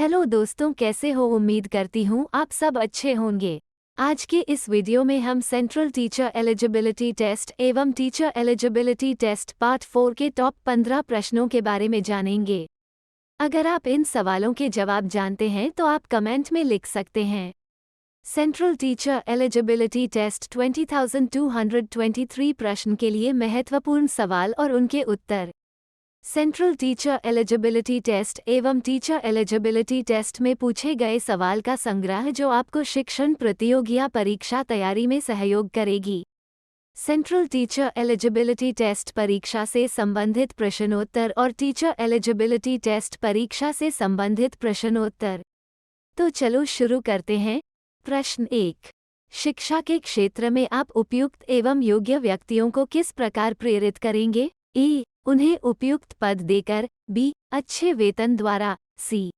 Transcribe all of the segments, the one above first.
Hello दोस्तों, कैसे हो? उम्मीद करती हूँ आप सब अच्छे होंगे। आज के इस वीडियो में हम सेंट्रल टीचर एलिजिबिलिटी टेस्ट एवं टीचर एलिजिबिलिटी टेस्ट पार्ट 4 के टॉप 15 प्रश्नों के बारे में जानेंगे। अगर आप इन सवालों के जवाब जानते हैं तो आप कमेंट में लिख सकते हैं। सेंट्रल टीचर एलिजिबिलिटी टेस्ट 20,223 प्रश्न के लिए महत्वपूर्ण सवाल और उनके उत्तर। सेंट्रल टीचर एलिजिबिलिटी टेस्ट एवं टीचर एलिजिबिलिटी टेस्ट में पूछे गए सवाल का संग्रह जो आपको शिक्षण प्रतियोगी या परीक्षा तैयारी में सहयोग करेगी। सेंट्रल टीचर एलिजिबिलिटी टेस्ट परीक्षा से संबंधित प्रश्नोत्तर और टीचर एलिजिबिलिटी टेस्ट परीक्षा से संबंधित प्रश्नोत्तर। तो चलो शुरू करते हैं। प्रश्न 1। शिक्षा के क्षेत्र में आप उपयुक्त एवं योग्य व्यक्तियों को किस प्रकार प्रेरित करेंगे? ए, उन्हें उपयुक्त पद देकर। बी, अच्छे वेतन द्वारा। सी,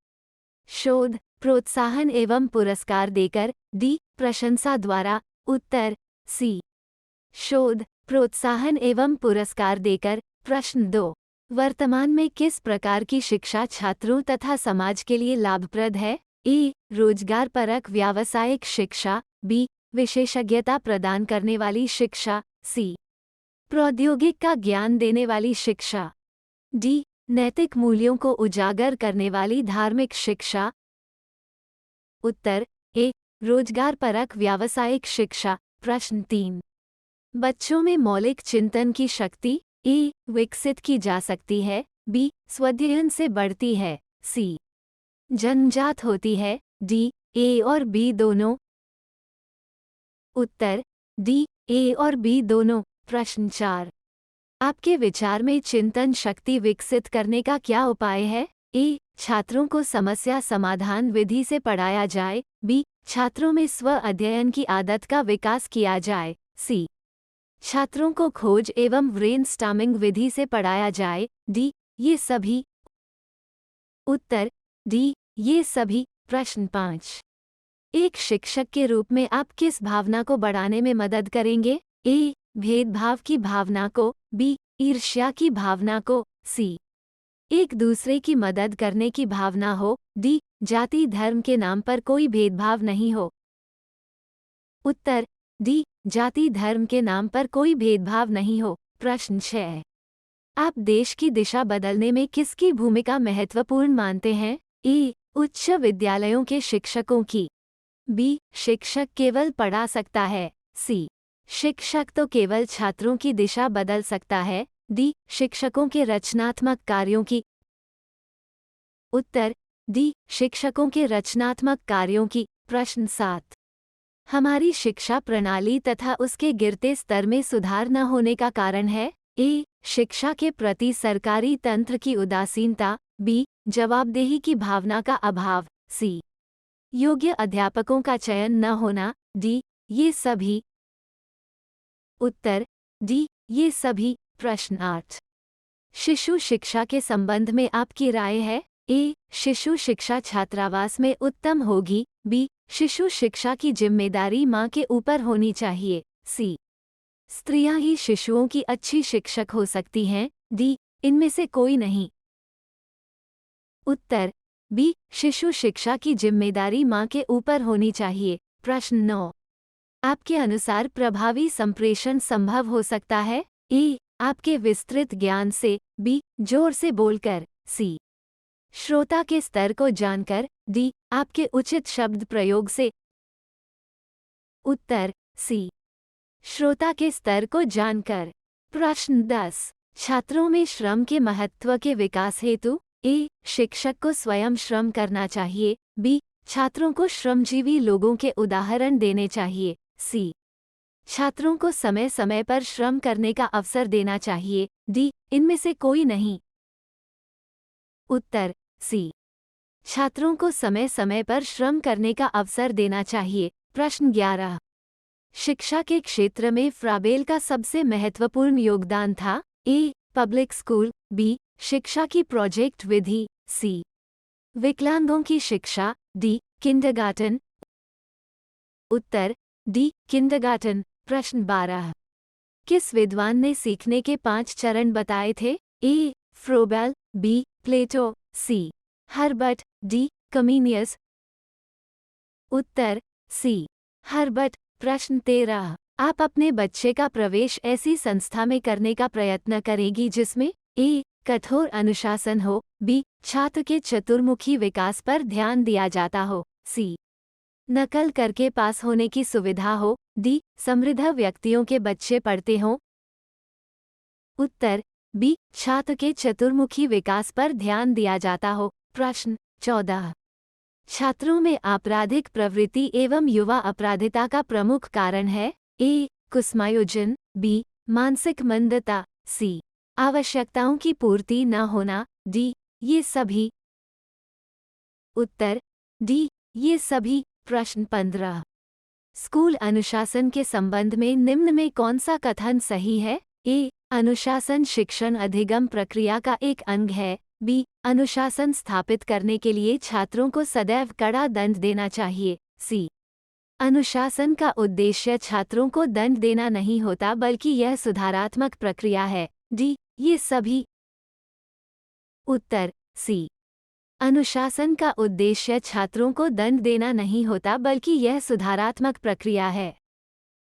शोध, प्रोत्साहन एवं पुरस्कार देकर। डी, प्रशंसा द्वारा। उत्तर सी, शोध, प्रोत्साहन एवं पुरस्कार देकर। प्रश्न 2। वर्तमान में किस प्रकार की शिक्षा छात्रों तथा समाज के लिए लाभप्रद है? ए, रोजगारपरक व्यावसायिक शिक्षा। बी, विशेषज्ञता प्रदान करने वाली शिक्षा। सी, प्रौद्योगिक का ज्ञान देने वाली शिक्षा। डी, नैतिक मूल्यों को उजागर करने वाली धार्मिक शिक्षा। उत्तर ए, रोजगारपरक व्यावसायिक शिक्षा। प्रश्न 3। बच्चों में मौलिक चिंतन की शक्ति ए, विकसित की जा सकती है। बी, स्वाध्ययन से बढ़ती है। सी, जन्मजात होती है। डी, ए और बी दोनों। उत्तर डी, ए और बी दोनों। प्रश्न 4। आपके विचार में चिंतन शक्ति विकसित करने का क्या उपाय है? ए, छात्रों को समस्या समाधान विधि से पढ़ाया जाए। बी, छात्रों में स्व अध्ययन की आदत का विकास किया जाए। सी, छात्रों को खोज एवं ब्रेनस्टॉर्मिंग विधि से पढ़ाया जाए। डी, ये सभी। उत्तर डी, ये सभी। प्रश्न 5। एक शिक्षक के रूप में आप किस भावना को बढ़ाने में मदद करेंगे? ए, भेदभाव की भावना को। बी, ईर्ष्या की भावना को। सी, एक दूसरे की मदद करने की भावना हो। डी, जाति धर्म के नाम पर कोई भेदभाव नहीं हो। उत्तर डी, जाति धर्म के नाम पर कोई भेदभाव नहीं हो। प्रश्न 6। आप देश की दिशा बदलने में किसकी भूमिका महत्वपूर्ण मानते हैं? ए, उच्च विद्यालयों के शिक्षकों की। बी, शिक्षक केवल पढ़ा सकता है। सी, शिक्षक तो केवल छात्रों की दिशा बदल सकता है। डी, शिक्षकों के रचनात्मक कार्यों की। उत्तर डी, शिक्षकों के रचनात्मक कार्यों की। प्रश्न 7। हमारी शिक्षा प्रणाली तथा उसके गिरते स्तर में सुधार न होने का कारण है? ए, शिक्षा के प्रति सरकारी तंत्र की उदासीनता। बी, जवाबदेही की भावना का अभाव। सी, योग्य अध्यापकों का चयन न होना। डी, ये सभी। उत्तर डी, ये सभी। प्रश्न 8। शिशु शिक्षा के संबंध में आपकी राय है? ए, शिशु शिक्षा छात्रावास में उत्तम होगी। बी, शिशु शिक्षा की जिम्मेदारी माँ के ऊपर होनी चाहिए। सी, स्त्रियां ही शिशुओं की अच्छी शिक्षक हो सकती हैं। डी, इनमें से कोई नहीं। उत्तर बी, शिशु शिक्षा की जिम्मेदारी माँ के ऊपर होनी चाहिए। प्रश्न 9। आपके अनुसार प्रभावी संप्रेषण संभव हो सकता है? ए, आपके विस्तृत ज्ञान से। बी, जोर से बोलकर। सी, श्रोता के स्तर को जानकर। डी, आपके उचित शब्द प्रयोग से। उत्तर सी, श्रोता के स्तर को जानकर। प्रश्न 10। छात्रों में श्रम के महत्व के विकास हेतु ए, शिक्षक को स्वयं श्रम करना चाहिए। बी, छात्रों को श्रमजीवी लोगों के उदाहरण देने चाहिए। सी, छात्रों को समय समय पर श्रम करने का अवसर देना चाहिए। डी, इनमें से कोई नहीं। उत्तर सी, छात्रों को समय समय पर श्रम करने का अवसर देना चाहिए। प्रश्न 11। शिक्षा के क्षेत्र में फ्राबेल का सबसे महत्वपूर्ण योगदान था? ए, पब्लिक स्कूल। बी, शिक्षा की प्रोजेक्ट विधि। सी, विकलांगों की शिक्षा। D, kindergarten. उत्तर डी, किंडरगार्टन। प्रश्न 12। किस विद्वान ने सीखने के 5 चरण बताए थे? ए, फ्रोबेल। बी, प्लेटो। सी, हर्बर्ट। डी, कमीनियस। उत्तर सी हर्बट। प्रश्न 13। आप अपने बच्चे का प्रवेश ऐसी संस्था में करने का प्रयत्न करेगी जिसमें ए कठोर अनुशासन हो, बी छात्र के चतुर्मुखी विकास पर ध्यान दिया जाता हो, सी नकल करके पास होने की सुविधा हो, डी समृद्ध व्यक्तियों के बच्चे पढ़ते हों। उत्तर बी छात्र के चतुर्मुखी विकास पर ध्यान दिया जाता हो। प्रश्न 14। छात्रों में आपराधिक प्रवृत्ति एवं युवा अपराधिता का प्रमुख कारण है ए कुसमायोजन, बी मानसिक मंदता, सी आवश्यकताओं की पूर्ति न होना, डी ये सभी। उत्तर डी ये सभी। प्रश्न 15। स्कूल अनुशासन के संबंध में निम्न में कौन सा कथन सही है? ए अनुशासन शिक्षण अधिगम प्रक्रिया का एक अंग है, बी अनुशासन स्थापित करने के लिए छात्रों को सदैव कड़ा दंड देना चाहिए, सी अनुशासन का उद्देश्य छात्रों को दंड देना नहीं होता बल्कि यह सुधारात्मक प्रक्रिया है, डी ये सभी। उत्तर सी अनुशासन का उद्देश्य छात्रों को दंड देना नहीं होता बल्कि यह सुधारात्मक प्रक्रिया है।